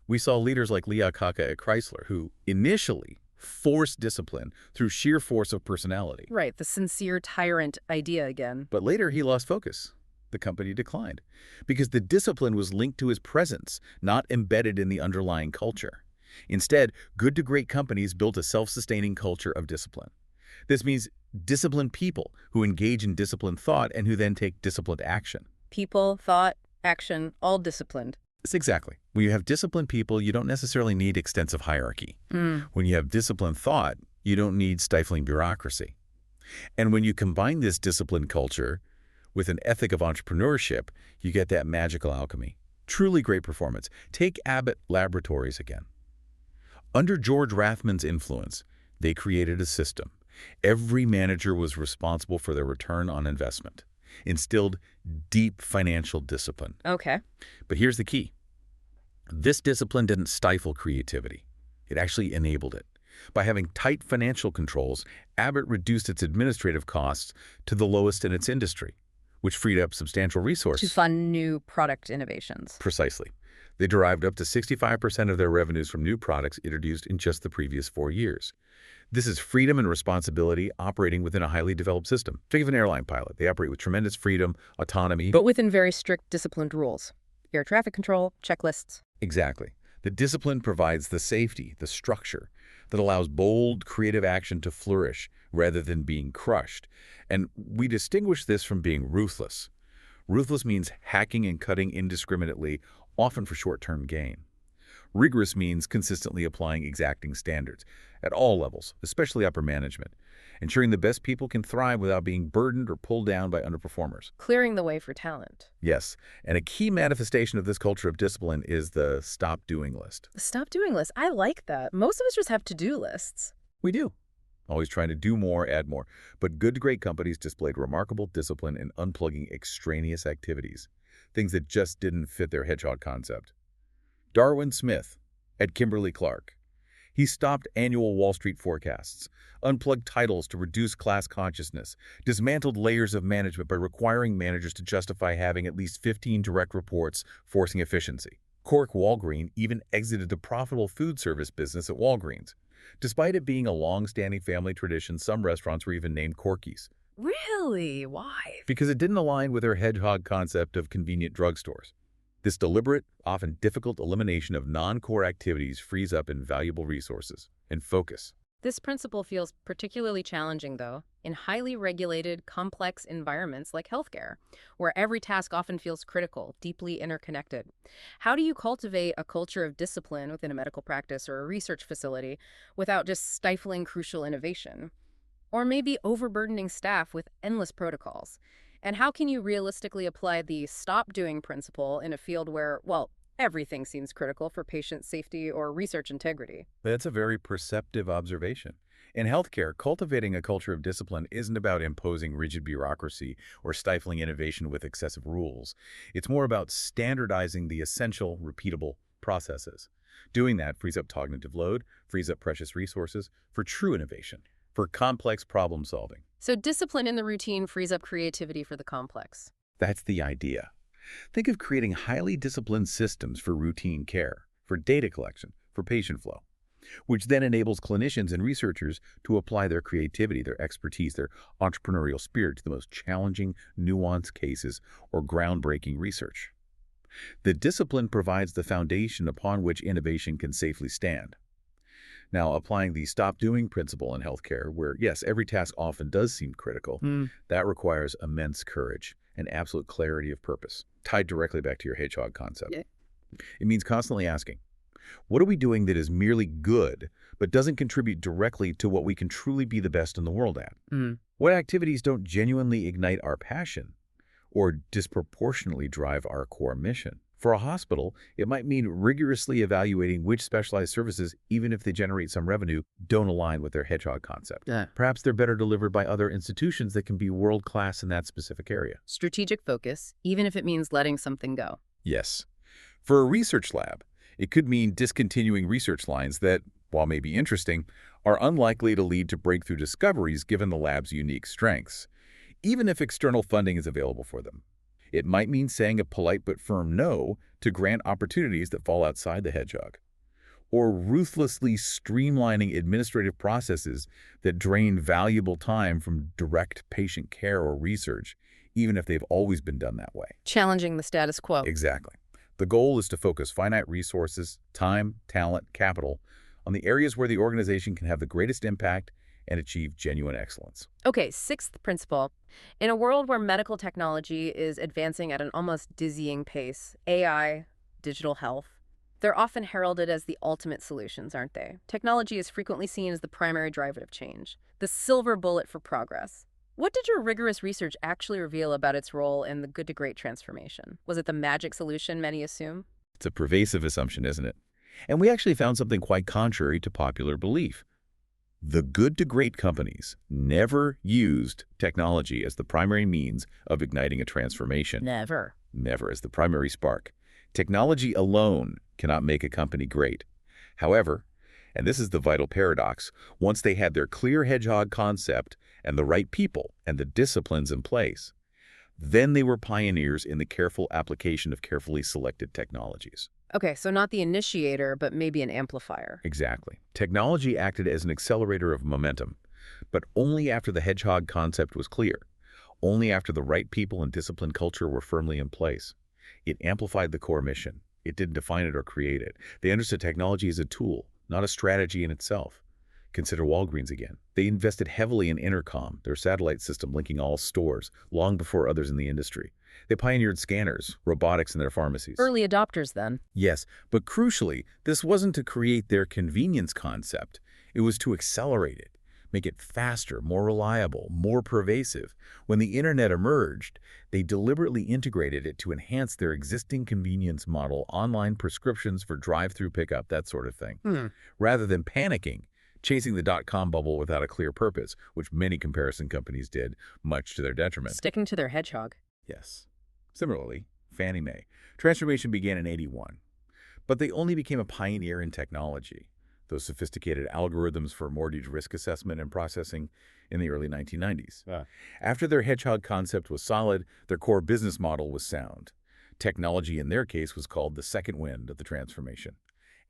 We saw leaders like Lee Iacocca at Chrysler who initially forced discipline through sheer force of personality. Right, the sincere tyrant idea again. But later he lost focus. The company declined because the discipline was linked to his presence, not embedded in the underlying culture. Instead, good to great companies built a self-sustaining culture of discipline. This means disciplined people who engage in disciplined thought and who then take disciplined action. People, thought, action, all disciplined. Yes, exactly. When you have disciplined people, you don't necessarily need extensive hierarchy. When you have disciplined thought, you don't need stifling bureaucracy. And when you combine this disciplined culture with an ethic of entrepreneurship, you get that magical alchemy. Truly great performance. Take Abbott Laboratories again. Under George Rathman's influence, they created a system. Every manager was responsible for their return on investment, instilled deep financial discipline. Okay. But here's the key. This discipline didn't stifle creativity. It actually enabled it. By having tight financial controls, Abbott reduced its administrative costs to the lowest in its industry, which freed up substantial resources. To fund new product innovations. Precisely. They derived up to 65% of their revenues from new products introduced in just the previous 4 years. This is freedom and responsibility operating within a highly developed system. Think of an airline pilot. They operate with tremendous freedom, autonomy. But within very strict, disciplined rules. Air traffic control, checklists. Exactly. The discipline provides the safety, the structure, that allows bold, creative action to flourish rather than being crushed. And we distinguish this from being ruthless. Ruthless means hacking and cutting indiscriminately, often for short-term gain. Rigorous means consistently applying exacting standards at all levels, especially upper management, ensuring the best people can thrive without being burdened or pulled down by underperformers. Clearing the way for talent. Yes, and a key manifestation of this culture of discipline is the stop doing list. The stop doing list. I like that. Most of us just have to-do lists. We do. Always trying to do more, add more. But good to great companies displayed remarkable discipline in unplugging extraneous activities, things that just didn't fit their hedgehog concept. Darwin Smith at Kimberly-Clark. He stopped annual Wall Street forecasts, unplugged titles to reduce class consciousness, dismantled layers of management by requiring managers to justify having at least 15 direct reports, forcing efficiency. Cork Walgreen even exited the profitable food service business at Walgreens. Despite it being a long-standing family tradition, some restaurants were even named Corky's. Really? Why? Because it didn't align with their hedgehog concept of convenient drugstores. This deliberate, often difficult elimination of non-core activities frees up invaluable resources and focus. This principle feels particularly challenging, though, in highly regulated, complex environments like healthcare, where every task often feels critical, deeply interconnected. How do you cultivate a culture of discipline within a medical practice or a research facility without just stifling crucial innovation? Or maybe overburdening staff with endless protocols? And how can you realistically apply the stop doing principle in a field where, well, everything seems critical for patient safety or research integrity? That's a very perceptive observation. In healthcare, cultivating a culture of discipline isn't about imposing rigid bureaucracy or stifling innovation with excessive rules. It's more about standardizing the essential, repeatable processes. Doing that frees up cognitive load, frees up precious resources for true innovation. for complex problem solving. So discipline in the routine frees up creativity for the complex. That's the idea. Think of creating highly disciplined systems for routine care, for data collection, for patient flow, which then enables clinicians and researchers to apply their creativity, their expertise, their entrepreneurial spirit to the most challenging, nuanced cases or groundbreaking research. The discipline provides the foundation upon which innovation can safely stand. Now, applying the stop-doing principle in healthcare, where, yes, every task often does seem critical, that requires immense courage and absolute clarity of purpose, tied directly back to your hedgehog concept. Yeah. It means constantly asking, what are we doing that is merely good, but doesn't contribute directly to what we can truly be the best in the world at? What activities don't genuinely ignite our passion or disproportionately drive our core mission? For a hospital, it might mean rigorously evaluating which specialized services, even if they generate some revenue, don't align with their hedgehog concept. Perhaps they're better delivered by other institutions that can be world-class in that specific area. Strategic focus, even if it means letting something go. Yes. For a research lab, it could mean discontinuing research lines that, while maybe interesting, are unlikely to lead to breakthrough discoveries given the lab's unique strengths, even if external funding is available for them. It might mean saying a polite but firm no to grant opportunities that fall outside the hedgehog, or ruthlessly streamlining administrative processes that drain valuable time from direct patient care or research, even if they've always been done that way. Challenging the status quo. Exactly. The goal is to focus finite resources, time, talent, capital, on the areas where the organization can have the greatest impact and achieve genuine excellence. Okay, sixth principle. In a world where medical technology is advancing at an almost dizzying pace, AI, digital health, they're often heralded as the ultimate solutions, aren't they? Technology is frequently seen as the primary driver of change, the silver bullet for progress. What did your rigorous research actually reveal about its role in the good to great transformation? Was it the magic solution many assume? It's a pervasive assumption, isn't it? And we actually found something quite contrary to popular belief. The good to great companies never used technology as the primary means of igniting a transformation. Never. Never as the primary spark. Technology alone cannot make a company great. However, and this is the vital paradox, once they had their clear hedgehog concept and the right people and the disciplines in place, then they were pioneers in the careful application of carefully selected technologies. Okay, so not the initiator, but maybe an amplifier. Exactly. Technology acted as an accelerator of momentum, but only after the hedgehog concept was clear, only after the right people and disciplined culture were firmly in place. It amplified the core mission. It didn't define it or create it. They understood technology as a tool, not a strategy in itself. Consider Walgreens again. They invested heavily in Intercom, their satellite system linking all stores, long before others in the industry. They pioneered scanners, robotics in their pharmacies. Early adopters, then. Yes, but crucially, this wasn't to create their convenience concept. It was to accelerate it, make it faster, more reliable, more pervasive. When the internet emerged, they deliberately integrated it to enhance their existing convenience model, online prescriptions for drive-through pickup, that sort of thing. Rather than panicking, chasing the dot-com bubble without a clear purpose, which many comparison companies did, much to their detriment. Sticking to their hedgehog. Yes. Similarly, Fannie Mae. Transformation began in '81, but they only became a pioneer in technology, those sophisticated algorithms for mortgage risk assessment and processing in the early 1990s. After their hedgehog concept was solid, their core business model was sound. Technology in their case was called the second wind of the transformation,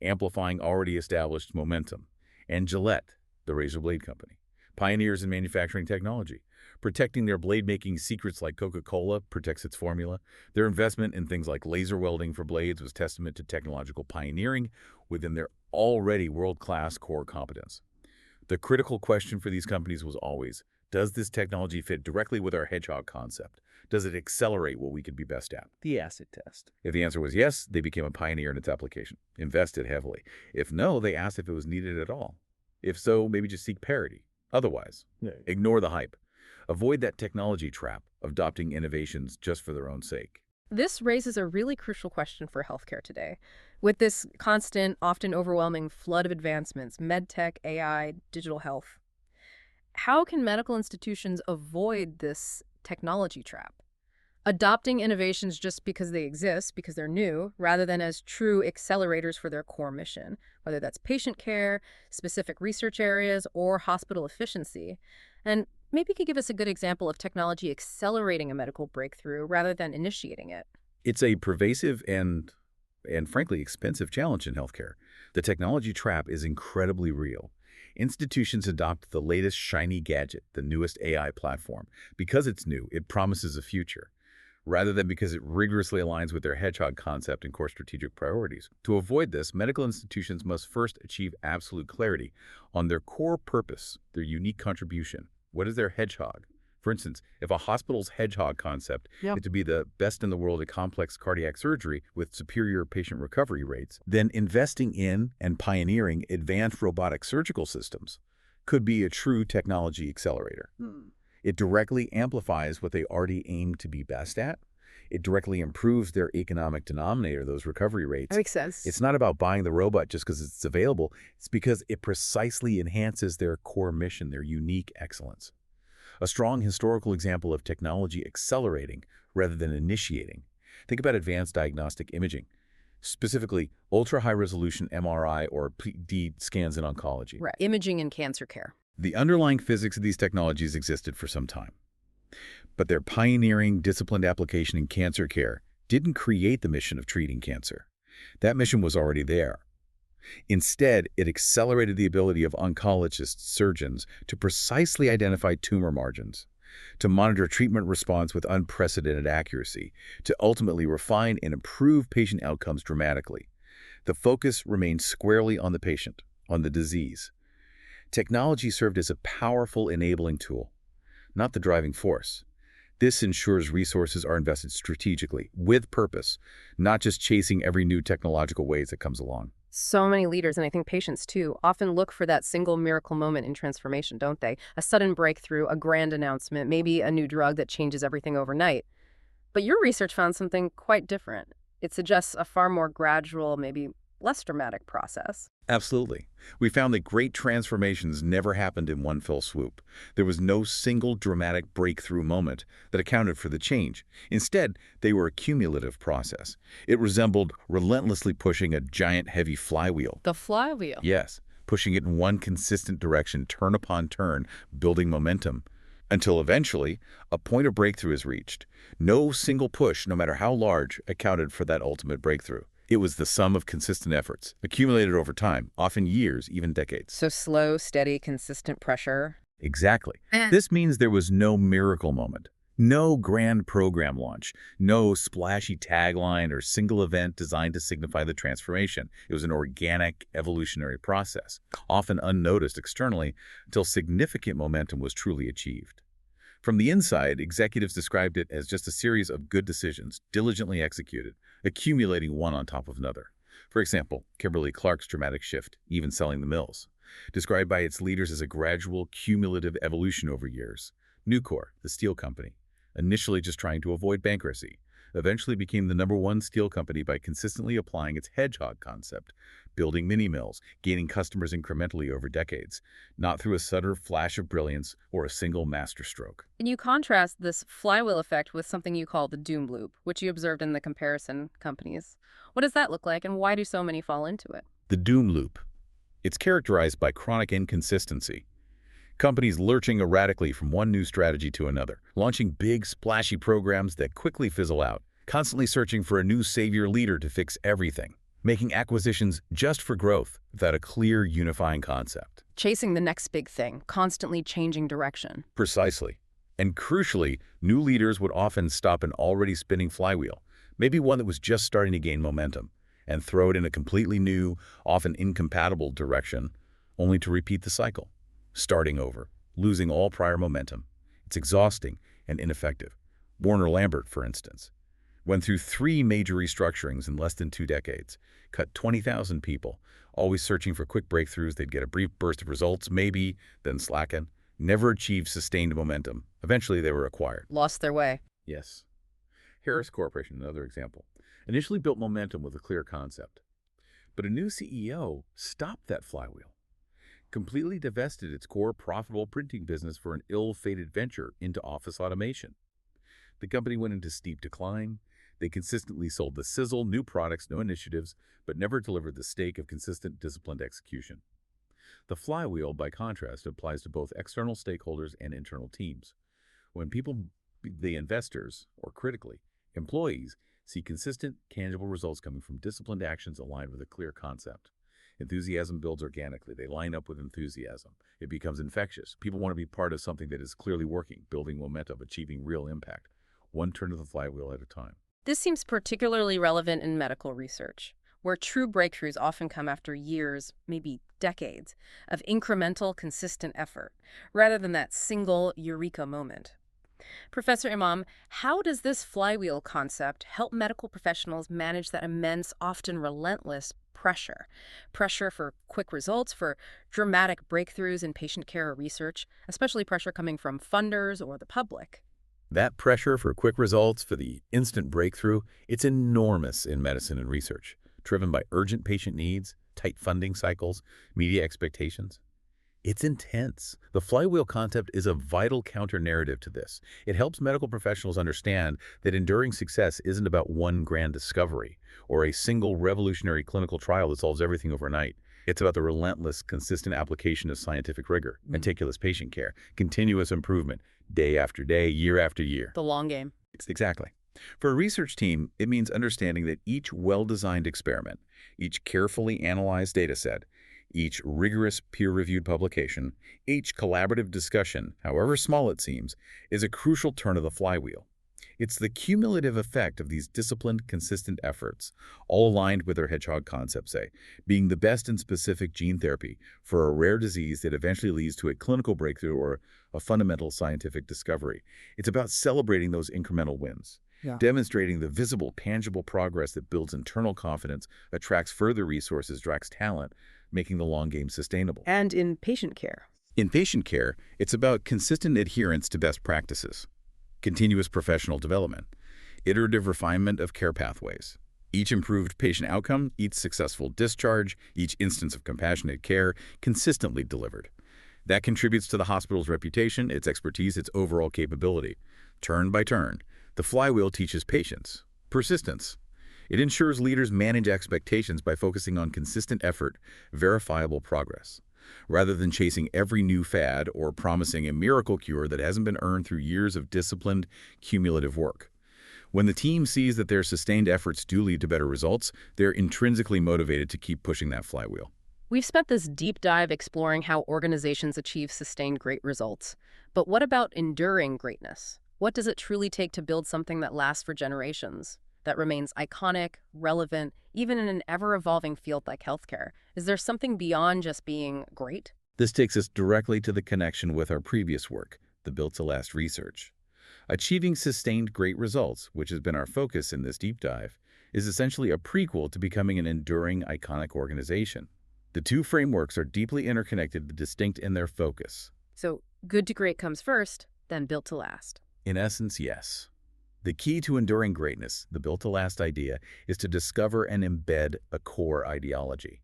amplifying already established momentum. And Gillette, the razor blade company, pioneers in manufacturing technology, protecting their blade-making secrets like Coca-Cola protects its formula. Their investment in things like laser welding for blades was testament to technological pioneering within their already world-class core competence. The critical question for these companies was always, does this technology fit directly with our hedgehog concept? Does it accelerate what we could be best at? The acid test. If the answer was yes, they became a pioneer in its application, invested heavily. If no, they asked if it was needed at all. If so, maybe just seek parity. Otherwise, ignore the hype. Avoid that technology trap of adopting innovations just for their own sake. This raises a really crucial question for healthcare today. With this constant, often overwhelming flood of advancements, medtech, AI, digital health, how can medical institutions avoid this technology trap? Adopting innovations just because they exist, because they're new, rather than as true accelerators for their core mission, whether that's patient care, specific research areas, or hospital efficiency. And maybe you could give us a good example of technology accelerating a medical breakthrough rather than initiating it. It's a pervasive and frankly expensive challenge in healthcare. The technology trap is incredibly real. Institutions adopt the latest shiny gadget, the newest AI platform. Because it's new, it promises a future, rather than because it rigorously aligns with their hedgehog concept and core strategic priorities. To avoid this, medical institutions must first achieve absolute clarity on their core purpose, their unique contribution. What is their hedgehog? For instance, if a hospital's hedgehog concept Yeah. is to be the best in the world at complex cardiac surgery with superior patient recovery rates, then investing in and pioneering advanced robotic surgical systems could be a true technology accelerator. It directly amplifies what they already aim to be best at. It directly improves their economic denominator, those recovery rates. That makes sense. It's not about buying the robot just because it's available. It's because it precisely enhances their core mission, their unique excellence. A strong historical example of technology accelerating rather than initiating. Think about advanced diagnostic imaging, specifically ultra-high-resolution MRI or PET scans in oncology. Right. Imaging in cancer care. The underlying physics of these technologies existed for some time, but their pioneering, disciplined application in cancer care didn't create the mission of treating cancer. That mission was already there. Instead, it accelerated the ability of oncologists, surgeons, to precisely identify tumor margins, to monitor treatment response with unprecedented accuracy, to ultimately refine and improve patient outcomes dramatically. The focus remained squarely on the patient, on the disease. Technology served as a powerful enabling tool, not the driving force. This ensures resources are invested strategically, with purpose, not just chasing every new technological wave that comes along. So many leaders, and I think patients too, often look for that single miracle moment in transformation, don't they? A sudden breakthrough, a grand announcement, maybe a new drug that changes everything overnight. But your research found something quite different. It suggests a far more gradual, maybe less dramatic process. Absolutely. We found that great transformations never happened in one fell swoop. There was no single dramatic breakthrough moment that accounted for the change. Instead, they were a cumulative process. It resembled relentlessly pushing a giant heavy flywheel. The flywheel. Yes, pushing it in one consistent direction, turn upon turn, building momentum, until eventually a point of breakthrough is reached. No single push, no matter how large, accounted for that ultimate breakthrough. It was the sum of consistent efforts, accumulated over time, often years, even decades. So slow, steady, consistent pressure. Exactly. This means there was no miracle moment, no grand program launch, no splashy tagline or single event designed to signify the transformation. It was an organic, evolutionary process, often unnoticed externally until significant momentum was truly achieved. From the inside, executives described it as just a series of good decisions, diligently executed, accumulating one on top of another. For example, Kimberly-Clark's dramatic shift, even selling the mills, described by its leaders as a gradual, cumulative evolution over years. Nucor, the steel company, initially just trying to avoid bankruptcy, eventually became the #1 steel company by consistently applying its hedgehog concept, building mini-mills, gaining customers incrementally over decades, not through a sudden flash of brilliance or a single masterstroke. And you contrast this flywheel effect with something you call the doom loop, which you observed in the comparison companies. What does that look like, and why do so many fall into it? The doom loop. It's characterized by chronic inconsistency. Companies lurching erratically from one new strategy to another, launching big, splashy programs that quickly fizzle out, constantly searching for a new savior leader to fix everything, making acquisitions just for growth without a clear, unifying concept. Chasing the next big thing, constantly changing direction. Precisely. And crucially, new leaders would often stop an already spinning flywheel, maybe one that was just starting to gain momentum, and throw it in a completely new, often incompatible direction, only to repeat the cycle, starting over, losing all prior momentum. It's exhausting and ineffective. Warner Lambert, for instance, went through 3 major restructurings in less than 2 decades, cut 20,000 people, always searching for quick breakthroughs. They'd get a brief burst of results, maybe, then slacken, never achieved sustained momentum. Eventually, they were acquired. Lost their way. Yes. Harris Corporation, another example, initially built momentum with a clear concept. But a new CEO stopped that flywheel, completely divested its core profitable printing business for an ill-fated venture into office automation. The company went into steep decline. They consistently sold the sizzle, new products, no initiatives, but never delivered the stake of consistent, disciplined execution. The flywheel, by contrast, applies to both external stakeholders and internal teams. When people, the investors, or critically, employees, see consistent, tangible results coming from disciplined actions aligned with a clear concept. Enthusiasm builds organically. They line up with enthusiasm. It becomes infectious. People want to be part of something that is clearly working, building momentum, achieving real impact, one turn of the flywheel at a time. This seems particularly relevant in medical research, where true breakthroughs often come after years, maybe decades, of incremental, consistent effort, rather than that single eureka moment. Professor Imam, how does this flywheel concept help medical professionals manage that immense, often relentless pressure? Pressure for quick results, for dramatic breakthroughs in patient care or research, especially pressure coming from funders or the public. That pressure for quick results, for the instant breakthrough, it's enormous in medicine and research, driven by urgent patient needs, tight funding cycles, media expectations. It's intense. The flywheel concept is a vital counter-narrative to this. It helps medical professionals understand that enduring success isn't about one grand discovery or a single revolutionary clinical trial that solves everything overnight. It's about the relentless, consistent application of scientific rigor, meticulous patient care, continuous improvement, day after day, year after year. The long game. Exactly. For a research team, it means understanding that each well-designed experiment, each carefully analyzed dataset, each rigorous peer-reviewed publication, each collaborative discussion, however small it seems, is a crucial turn of the flywheel. It's the cumulative effect of these disciplined, consistent efforts, all aligned with our hedgehog concept, say, being the best in specific gene therapy for a rare disease that eventually leads to a clinical breakthrough or a fundamental scientific discovery. It's about celebrating those incremental wins. Demonstrating the visible, tangible progress that builds internal confidence, attracts further resources, attracts talent, making the long game sustainable. And in patient care. In patient care, it's about consistent adherence to best practices, continuous professional development, iterative refinement of care pathways. Each improved patient outcome, each successful discharge, each instance of compassionate care consistently delivered. That contributes to the hospital's reputation, its expertise, its overall capability. Turn by turn, the flywheel teaches patience, persistence. It ensures leaders manage expectations by focusing on consistent effort, verifiable progress, rather than chasing every new fad or promising a miracle cure that hasn't been earned through years of disciplined, cumulative work. When the team sees that their sustained efforts do lead to better results, they're intrinsically motivated to keep pushing that flywheel. We've spent this deep dive exploring how organizations achieve sustained great results. But what about enduring greatness? What does it truly take to build something that lasts for generations, that remains iconic, relevant, even in an ever-evolving field like healthcare? Is there something beyond just being great? This takes us directly to the connection with our previous work, the Built to Last research. Achieving sustained great results, which has been our focus in this deep dive, is essentially a prequel to becoming an enduring, iconic organization. The two frameworks are deeply interconnected but distinct in their focus. So good to great comes first, then built to last. In essence, yes. The key to enduring greatness, the built-to-last idea, is to discover and embed a core ideology.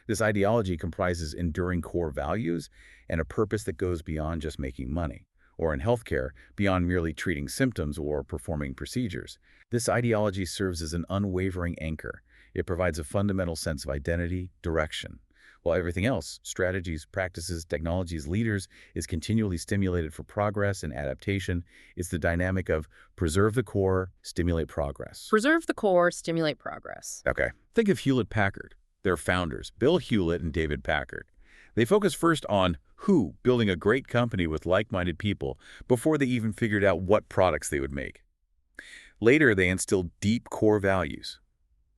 This ideology comprises enduring core values and a purpose that goes beyond just making money, or in healthcare, beyond merely treating symptoms or performing procedures. This ideology serves as an unwavering anchor. It provides a fundamental sense of identity, direction, while everything else, strategies, practices, technologies, leaders, is continually stimulated for progress and adaptation. It's the dynamic of preserve the core, stimulate progress. Preserve the core, stimulate progress. Okay. Think of Hewlett-Packard. Their founders, Bill Hewlett and David Packard. They focused first on who, building a great company with like-minded people, before they even figured out what products they would make. Later, they instilled deep core values.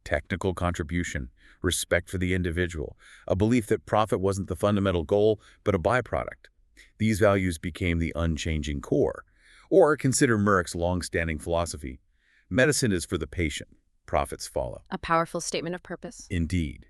Technical contribution, respect for the individual, a belief that profit wasn't the fundamental goal, but a byproduct. These values became the unchanging core. Or consider Merck's long-standing philosophy. Medicine is for the patient. Profits follow. A powerful statement of purpose. Indeed.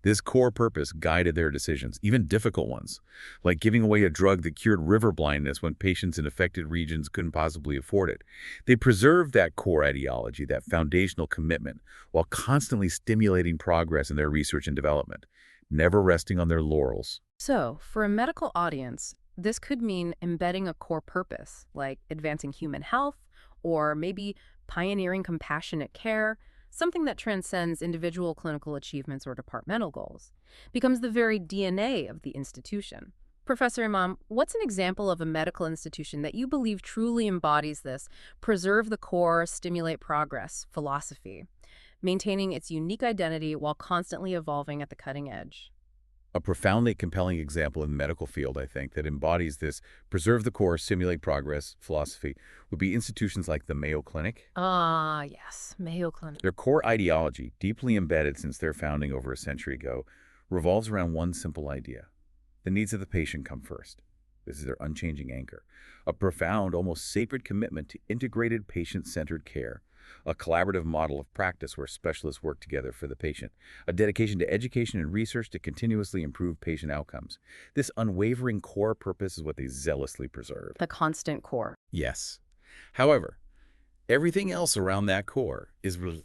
This core purpose guided their decisions, even difficult ones, like giving away a drug that cured river blindness when patients in affected regions couldn't possibly afford it. They preserved that core ideology, that foundational commitment, while constantly stimulating progress in their research and development, never resting on their laurels. So, for a medical audience, this could mean embedding a core purpose, like advancing human health or maybe pioneering compassionate care, something that transcends individual clinical achievements or departmental goals, becomes the very DNA of the institution. Professor Imam, what's an example of a medical institution that you believe truly embodies this preserve the core, stimulate progress philosophy, maintaining its unique identity while constantly evolving at the cutting edge? A profoundly compelling example in the medical field, I think, that embodies this preserve the core, stimulate progress philosophy would be institutions like the Mayo Clinic. Ah, yes, Mayo Clinic. Their core ideology, deeply embedded since their founding over a century ago, revolves around one simple idea. The needs of the patient come first. This is their unchanging anchor. A profound, almost sacred commitment to integrated patient-centered care, a collaborative model of practice where specialists work together for the patient, a dedication to education and research to continuously improve patient outcomes. This unwavering core purpose is what they zealously preserve. The constant core. Yes. However, everything else around that core is The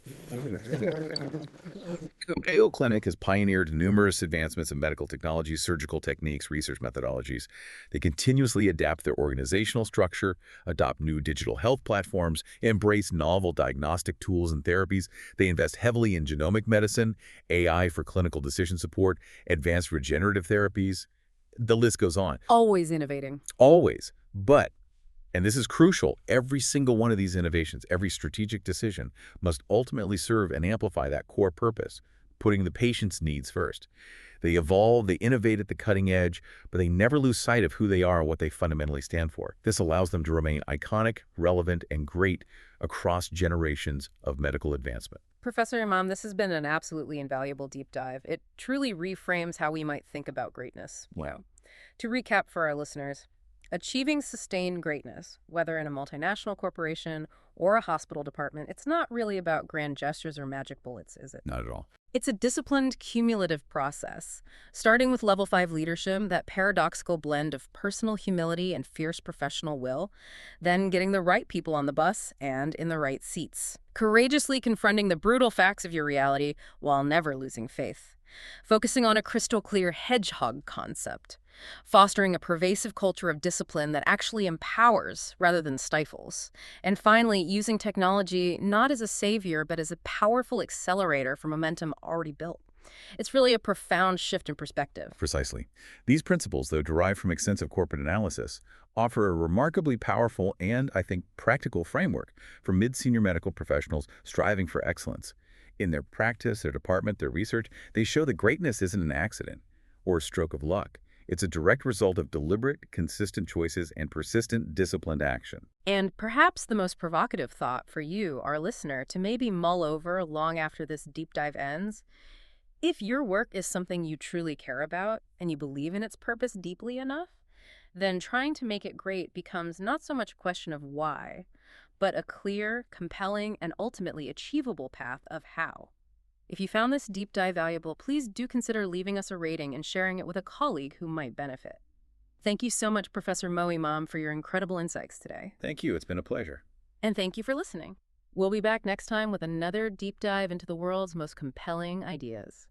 Mayo Clinic has pioneered numerous advancements in medical technologies, surgical techniques, research methodologies. They continuously adapt their organizational structure, adopt new digital health platforms, embrace novel diagnostic tools and therapies. They invest heavily in genomic medicine, AI for clinical decision support, advanced regenerative therapies. The list goes on. Always innovating. Always. But and this is crucial, every single one of these innovations, every strategic decision must ultimately serve and amplify that core purpose, putting the patient's needs first. They evolve, they innovate at the cutting edge, but they never lose sight of who they are and what they fundamentally stand for. This allows them to remain iconic, relevant, and great across generations of medical advancement. Professor Imam, this has been an absolutely invaluable deep dive. It truly reframes how we might think about greatness. Wow. To recap for our listeners, achieving sustained greatness, whether in a multinational corporation or a hospital department, it's not really about grand gestures or magic bullets, is it? Not at all. It's a disciplined, cumulative process, starting with level 5 leadership, that paradoxical blend of personal humility and fierce professional will, then getting the right people on the bus and in the right seats, courageously confronting the brutal facts of your reality while never losing faith, focusing on a crystal-clear hedgehog concept, fostering a pervasive culture of discipline that actually empowers rather than stifles, and finally, using technology not as a savior but as a powerful accelerator for momentum already built. It's really a profound shift in perspective. Precisely. These principles, though derived from extensive corporate analysis, offer a remarkably powerful and, I think, practical framework for mid-senior medical professionals striving for excellence. In their practice, their department, their research, they show that greatness isn't an accident or a stroke of luck. It's a direct result of deliberate, consistent choices and persistent, disciplined action. And perhaps the most provocative thought for you, our listener, to maybe mull over long after this deep dive ends, if your work is something you truly care about and you believe in its purpose deeply enough, then trying to make it great becomes not so much a question of why, but a clear, compelling, and ultimately achievable path of how. If you found this deep dive valuable, please do consider leaving us a rating and sharing it with a colleague who might benefit. Thank you so much, Professor Mo Imam, for your incredible insights today. Thank you. It's been a pleasure. And thank you for listening. We'll be back next time with another deep dive into the world's most compelling ideas.